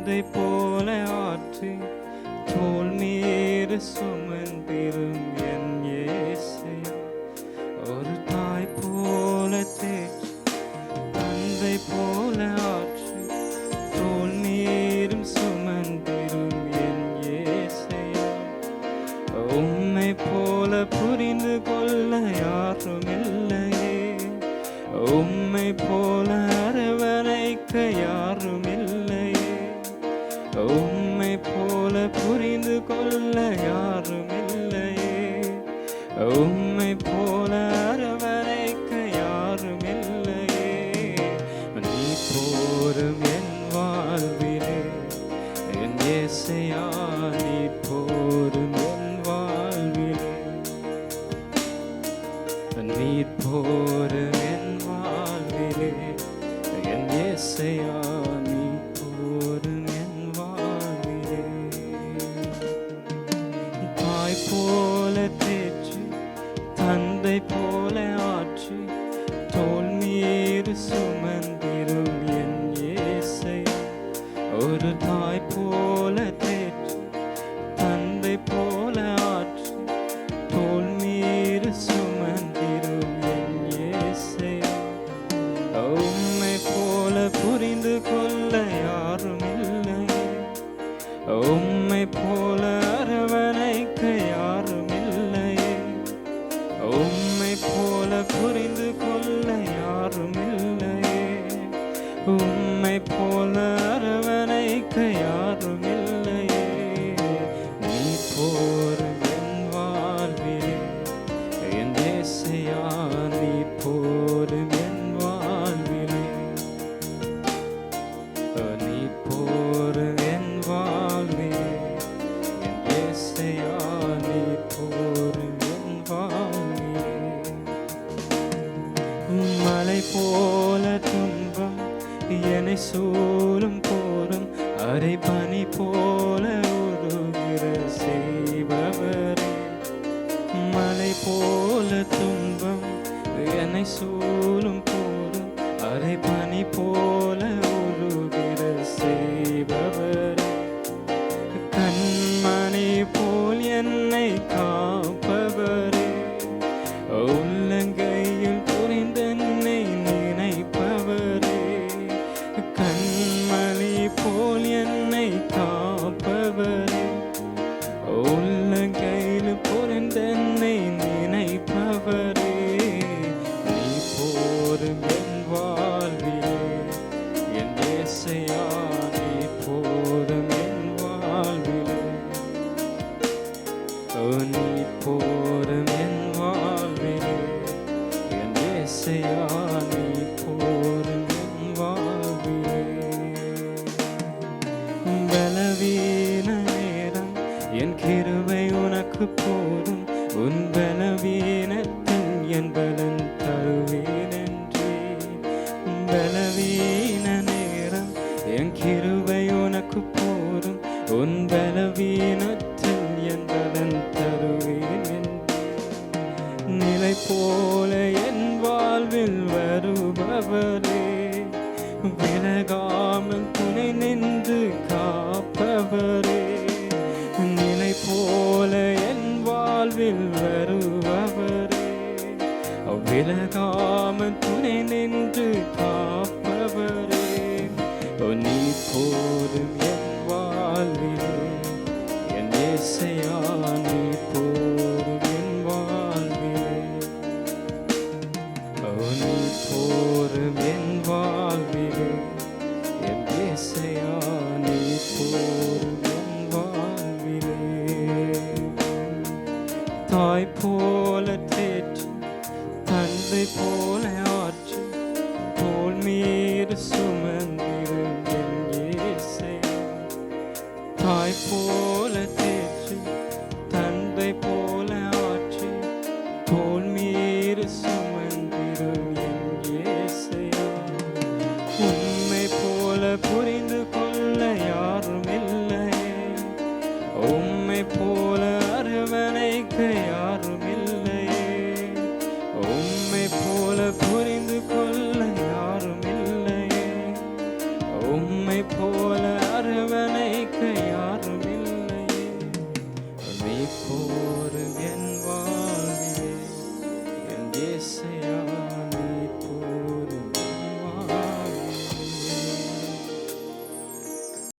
தந்தை போல ஆற்றி தோள் மீது சுமந்திரும் என் இயேசையா. ஒரு தாய் போல தேற்றி தந்தை போல ஆற்றி தோள் மீதும் சுமந்திரும் என் இயேசையா. உம்மை போல புரிந்து கொள்ள யாரும் இல்லையே, உம்மை போல அரவணைக்க யாரும் இல்லையே, உம்மை போல புரிந்து கொள்ள யாரும் இல்லையே, உம்மை போல அரவணைக்க யாரும் இல்லையே. நீ போரும் என் வாழ்விலே என் இயேசையா, நீ போரும் என் வாழ்விலே, நீ போரும் என் வாழ்விலே என் இயேசையா, நீ போரும் என் வாழ்விலே. தாய் போல தேற்றி தந்தை போல ஆற்றி தோள் மீது சுமந்திரும் என் இயேசையா. ஒரு தாய் போல தேற்றி தந்தை போல ஆற்றி தோள் மீது சுமந்திரும் என் இயேசையா. உம்மை போல புரிந்து கொள்ள யாரும் இல்லையே, உம்மை போல அரவணைக்க யாரும் இல்லையே, உம்மை போல புரிந்து கொள்ள யாரும் இல்லையே, உம்மை போல அரவணைக்க யாரும் இல்லையே. நீ போரும் என் வாழ்விலே என் இயேசையா, நீ போரும் என் வாழ்விலே, நீ போரும் என் வாழ்விலே என் இயேசையா, நீ போரும் என் வாழ்விலே. மலை போல துன்பம் என்னை சூழும் போரும் அரை பனி போல உருகிற செய்பவரே. மலை போல துன்பம் என்னை சூழும் போரும் அரை பனி போல உருகிற செய்பவரே. கண்மணி போல் என்னை காப்பவரே, உள்ளங்கையில் புரிந்தென்னை நினைப்பவரே. கண்மணி போல் என்னை காப்பவரே, உள்ளங்கையில் புரிந்தென்னை நினைப்பவரே. நீ போரும் என் வாழ்விலே என் இயேசையா, நீ போரும் என் வாழ்விலே, நீ போரும் என் வாழ்விலே என் இயேசையா, நீ போரும் என் வாழ்விலே. பலவீன நேரம் என் கிருபை உனக்கு போதும், உன் பலவீனத்தில் என் பலன் தருவேன் என்றே. பலவீன நேரம் என் கிருபை உனக்கு போதும், உன் பலவீனத்தில் என் பலன் தருவேன் என்றே. நிலை போல என் வாழ்வில் வருபவரே, விலகாமல் துணை நின்று காப்பவரே. நிலை போல என் வாழ்வில் வருபவரே, விலகாமல் துணை நின்று காப்பவரே. நீ போரும் என் வாழ்விலே என் இயேசையா, நீ போரும் என் வாழ்விலே, நீ போரும் என் வாழ்விலே என் இயேசையா, நீ போரும் என் வாழ்விலே. தாய் போல தேற்றி தந்தை போல ஆற்றி தோள் மீது சுமந்திரும் என் இயேசையா. தாய் போல தேற்றி தந்தை போல ஆற்றி தோள் மீது சுமந்திரும் என் இயேசையா. உம்மை போல புரிந்து கொள்ள யாரும் இல்லையே, உம்மை போல